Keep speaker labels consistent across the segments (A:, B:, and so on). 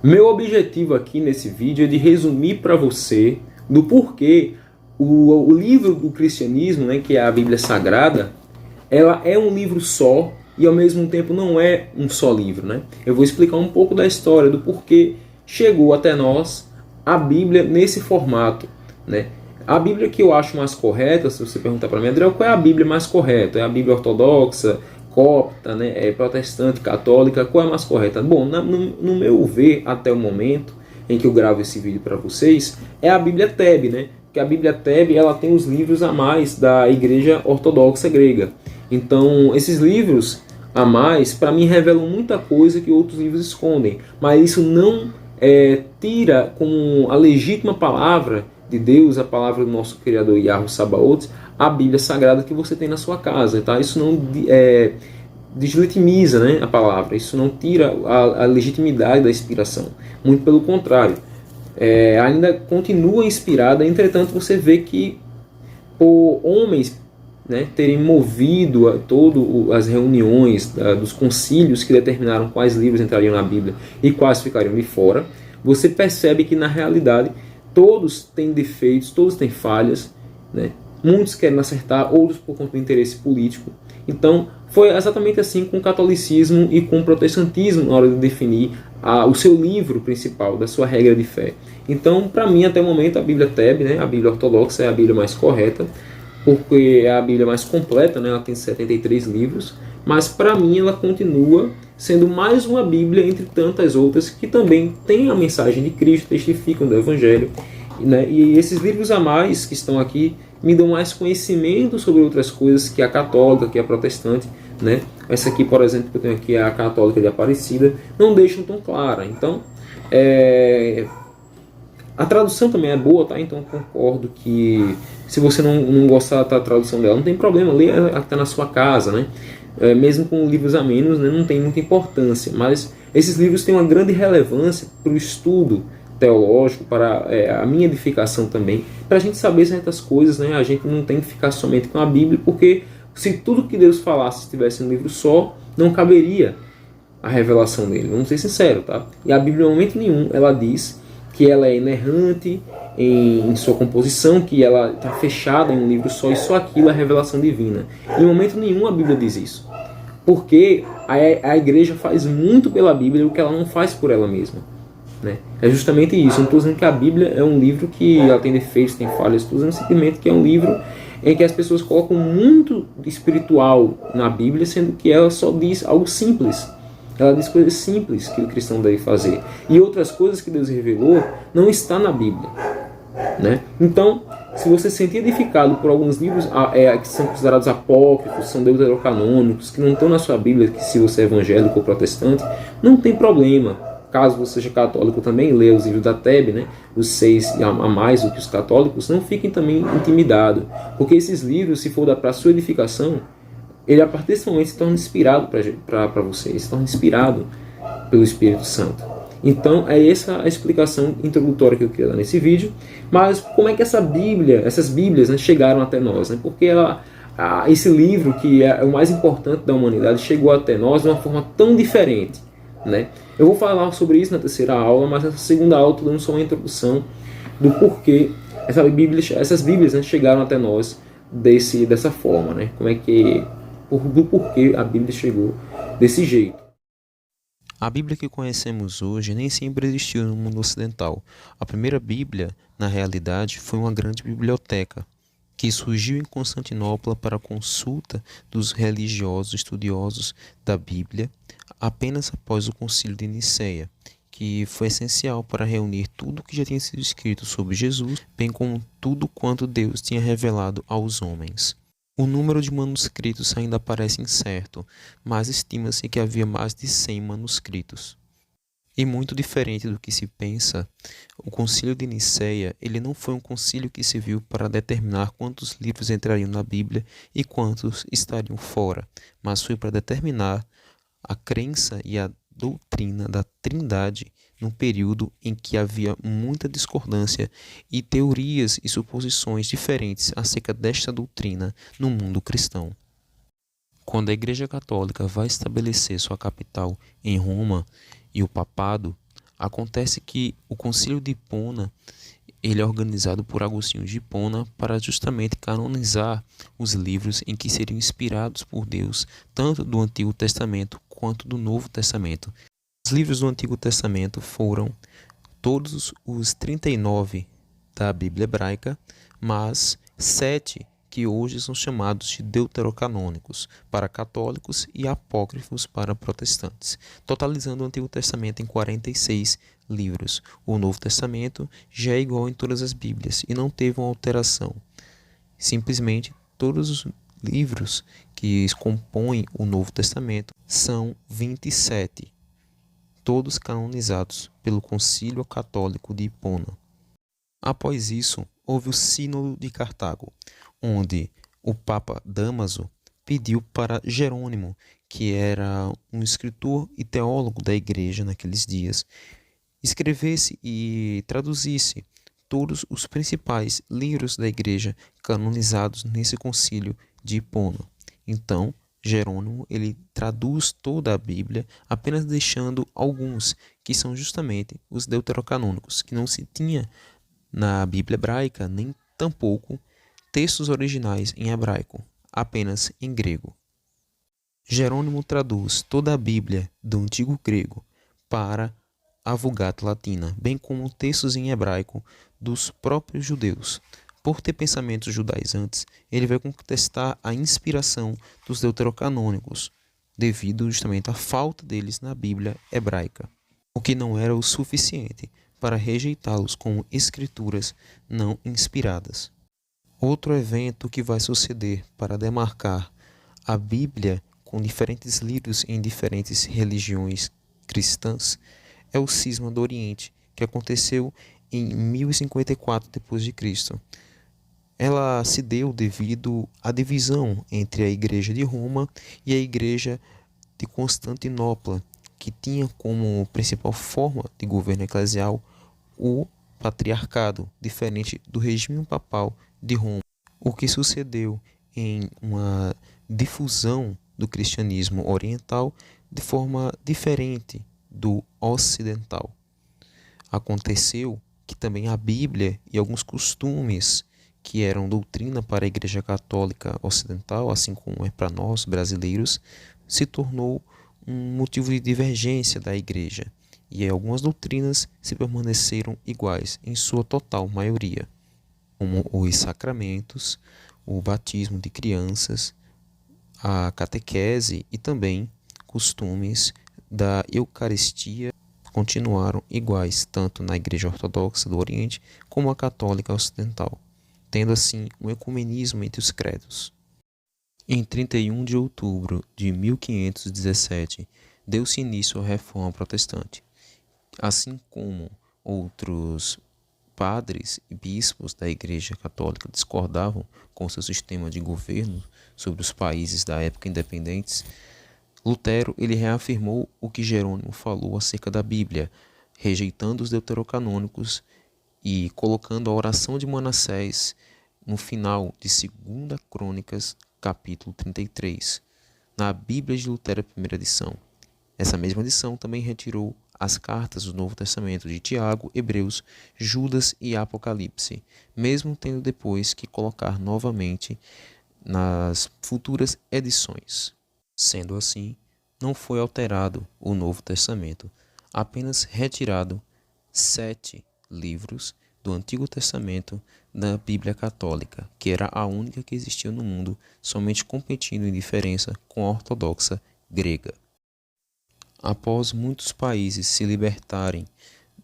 A: Meu objetivo aqui nesse vídeo é de resumir para você do porquê o livro do cristianismo, né, que é a Bíblia Sagrada, ela é um livro só e ao mesmo tempo não é um só livro, né? Eu vou explicar um pouco da história, do porquê chegou até nós a Bíblia nesse formato, né? A Bíblia que eu acho mais correta, se você perguntar para mim, André, qual é a Bíblia mais correta? É a Bíblia ortodoxa, copta, né? É protestante, católica? Qual é a mais correta? Bom, no meu ver, até o momento em que eu gravo esse vídeo para vocês, é a Bíblia TEB, né? Que a Bíblia TEB, ela tem os livros a mais da Igreja Ortodoxa Grega. Então, esses livros a mais, para mim, revelam muita coisa que outros livros escondem. Mas isso não tira como a legítima palavra de Deus, a palavra do nosso Criador Yahweh Sabaoth, a Bíblia Sagrada que você tem na sua casa. Tá? Isso não deslegitimiza, né, a palavra. Isso não tira a legitimidade da inspiração. Muito pelo contrário. Ainda continua inspirada, entretanto você vê que por homens, né, terem movido todas as reuniões dos concílios que determinaram quais livros entrariam na Bíblia e quais ficariam de fora, você percebe que na realidade todos têm defeitos, todos têm falhas, né? Muitos querem acertar, outros por conta do interesse político. Então foi exatamente assim com o catolicismo e com o protestantismo na hora de definir o seu livro principal, da sua regra de fé. Então, para mim, até o momento, a Bíblia TEB, né, a Bíblia ortodoxa, é a Bíblia mais correta, porque é a Bíblia mais completa, né, ela tem 73 livros, mas para mim ela continua sendo mais uma Bíblia entre tantas outras que também tem a mensagem de Cristo, testificam do Evangelho, né, e esses livros a mais que estão aqui me dão mais conhecimento sobre outras coisas que a católica, que a protestante, né? Essa aqui, por exemplo, que eu tenho aqui, a católica de Aparecida, não deixam tão clara. Então, a tradução também é boa, tá? Então concordo que se você não gostar da tradução dela, não tem problema, leia a que está na sua casa, né? Mesmo com livros a menos, né, não tem muita importância, mas esses livros têm uma grande relevância para o estudo teológico, para a minha edificação também, para a gente saber certas coisas, né? A gente não tem que ficar somente com a Bíblia, porque se tudo que Deus falasse estivesse em um livro só, não caberia a revelação dele, vamos ser sinceros, tá? E a Bíblia, em momento nenhum, ela diz que ela é inerrante em sua composição, que ela está fechada em um livro só e só aquilo é a revelação divina. Em momento nenhum a Bíblia diz isso, porque a igreja faz muito pela Bíblia o que ela não faz por ela mesma, né? É justamente isso. Eu não estou dizendo que a Bíblia é um livro que ela tem defeitos, tem falhas, estou dizendo simplesmente que é um livro em que as pessoas colocam muito espiritual na Bíblia, sendo que ela só diz algo simples. Ela diz coisas simples que o cristão deve fazer. E outras coisas que Deus revelou não está na Bíblia, né? Então, se você se sente edificado por alguns livros que são considerados apócrifos, são deuterocanônicos, que não estão na sua Bíblia, que se você é evangélico ou protestante, não tem problema. Caso você seja católico também, leia os livros da TEB, né? Os 6 a mais do que os católicos, não fiquem também intimidados. Porque esses livros, se for para a sua edificação, ele a partir desse momento se torna inspirado para você, se torna inspirado pelo Espírito Santo. Então é essa a explicação introdutória que eu queria dar nesse vídeo. Mas como é que essas Bíblias, né, chegaram até nós? Né? Porque esse livro, que é o mais importante da humanidade, chegou até nós de uma forma tão diferente, né? Eu vou falar sobre isso na terceira aula, mas nessa segunda aula estou dando só uma introdução do porquê essas Bíblias, né, chegaram até nós dessa forma, né? Do porquê a Bíblia chegou desse jeito.
B: A Bíblia que conhecemos hoje nem sempre existiu no mundo ocidental. A primeira Bíblia, na realidade, foi uma grande biblioteca, que surgiu em Constantinopla para a consulta dos religiosos estudiosos da Bíblia apenas após o Concílio de Nicéia, que foi essencial para reunir tudo o que já tinha sido escrito sobre Jesus, bem como tudo quanto Deus tinha revelado aos homens. O número de manuscritos ainda parece incerto, mas estima-se que havia mais de 100 manuscritos. E muito diferente do que se pensa, o Concílio de Nicéia ele não foi um concílio que serviu para determinar quantos livros entrariam na Bíblia e quantos estariam fora, mas foi para determinar a crença e a doutrina da Trindade num período em que havia muita discordância e teorias e suposições diferentes acerca desta doutrina no mundo cristão. Quando a Igreja Católica vai estabelecer sua capital em Roma e o papado, Acontece que o Concílio de Hipona ele é organizado por Agostinho de Hipona para justamente canonizar os livros em que seriam inspirados por Deus, tanto do Antigo Testamento quanto do Novo Testamento. Os livros do Antigo Testamento foram todos os 39 da Bíblia hebraica, mas 7 que hoje são chamados de deuterocanônicos para católicos e apócrifos para protestantes, totalizando o Antigo Testamento em 46 livros. O Novo Testamento já é igual em todas as Bíblias e não teve uma alteração. Simplesmente todos os livros que compõem o Novo Testamento são 27, todos canonizados pelo Concílio Católico de Hipona. Após isso, houve o Sínodo de Cartago, onde o Papa Dámaso pediu para Jerônimo, que era um escritor e teólogo da igreja naqueles dias, escrevesse e traduzisse todos os principais livros da igreja canonizados nesse concílio de Hipona. Então, Jerônimo ele traduz toda a Bíblia, apenas deixando alguns, que são justamente os deuterocanônicos, que não se tinha na Bíblia hebraica, nem tampouco textos originais em hebraico, apenas em grego. Jerônimo traduz toda a Bíblia do antigo grego para a Vulgata Latina, bem como textos em hebraico dos próprios judeus. Por ter pensamentos judaizantes, ele vai contestar a inspiração dos deuterocanônicos, devido justamente à falta deles na Bíblia hebraica, o que não era o suficiente para rejeitá-los como escrituras não inspiradas. Outro evento que vai suceder para demarcar a Bíblia com diferentes livros em diferentes religiões cristãs é o Cisma do Oriente, que aconteceu em 1054 d.C. Ela se deu devido à divisão entre a Igreja de Roma e a Igreja de Constantinopla, que tinha como principal forma de governo eclesial o patriarcado, diferente do regime papal de Roma, o que sucedeu em uma difusão do cristianismo oriental de forma diferente do ocidental. Aconteceu que também a Bíblia e alguns costumes que eram doutrina para a Igreja Católica Ocidental, assim como é para nós brasileiros, se tornou um motivo de divergência da Igreja, e algumas doutrinas se permaneceram iguais em sua total maioria, como os sacramentos, o batismo de crianças, a catequese e também costumes da Eucaristia continuaram iguais tanto na Igreja Ortodoxa do Oriente como a Católica Ocidental, tendo assim um ecumenismo entre os credos. Em 31 de outubro de 1517, deu-se início à Reforma Protestante. Assim como outros padres e bispos da Igreja Católica discordavam com seu sistema de governo sobre os países da época independentes, Lutero ele reafirmou o que Jerônimo falou acerca da Bíblia, rejeitando os deuterocanônicos e colocando a oração de Manassés no final de 2 Crônicas, capítulo 33, na Bíblia de Lutero, primeira edição. Essa mesma edição também retirou as cartas do Novo Testamento de Tiago, Hebreus, Judas e Apocalipse, mesmo tendo depois que colocar novamente nas futuras edições. Sendo assim, não foi alterado o Novo Testamento, apenas retirado 7 livros do Antigo Testamento da Bíblia Católica, que era a única que existia no mundo, somente competindo em diferença com a ortodoxa grega. Após muitos países se libertarem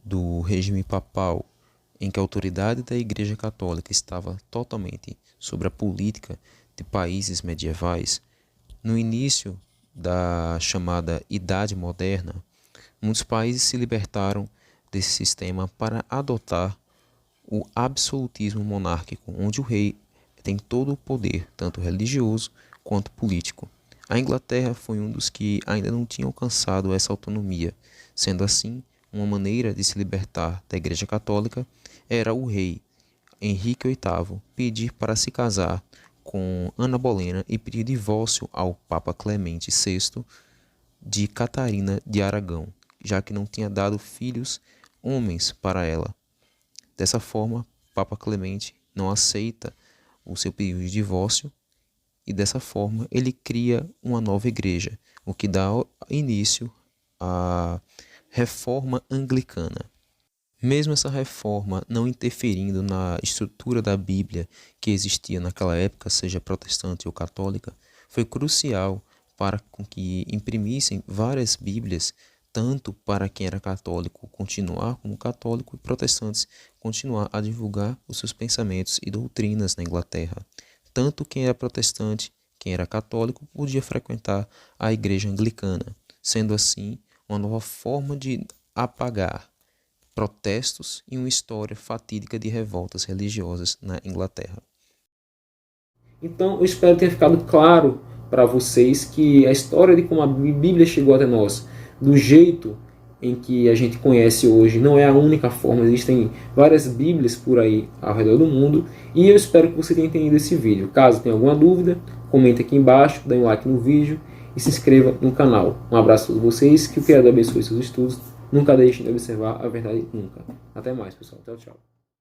B: do regime papal, em que a autoridade da Igreja Católica estava totalmente sobre a política de países medievais, no início da chamada Idade Moderna, muitos países se libertaram desse sistema para adotar o absolutismo monárquico, onde o rei tem todo o poder, tanto religioso quanto político. A Inglaterra foi um dos que ainda não tinha alcançado essa autonomia. Sendo assim, uma maneira de se libertar da Igreja Católica era o rei Henrique VIII pedir para se casar com Ana Bolena e pedir divórcio ao Papa Clemente VI de Catarina de Aragão, já que não tinha dado filhos homens para ela. Dessa forma, Papa Clemente não aceita o seu pedido de divórcio e dessa forma ele cria uma nova igreja, o que dá início à Reforma Anglicana. Mesmo essa reforma não interferindo na estrutura da Bíblia que existia naquela época, seja protestante ou católica, foi crucial para que imprimissem várias Bíblias, tanto para quem era católico continuar como católico e protestantes continuar a divulgar os seus pensamentos e doutrinas na Inglaterra. Tanto quem era protestante, quem era católico, podia frequentar a igreja anglicana, sendo assim uma nova forma de apagar protestos e uma história fatídica de revoltas religiosas na Inglaterra.
A: Então, eu espero que tenha ficado claro para vocês que a história de como a Bíblia chegou até nós, do jeito em que a gente conhece hoje, não é a única forma. Existem várias Bíblias por aí ao redor do mundo e eu espero que você tenha entendido esse vídeo. Caso tenha alguma dúvida, comente aqui embaixo, dê um like no vídeo e se inscreva no canal. Um abraço a todos vocês, que o Criador abençoe seus estudos. Nunca deixem de observar a verdade nunca. Até mais, pessoal. Tchau, tchau.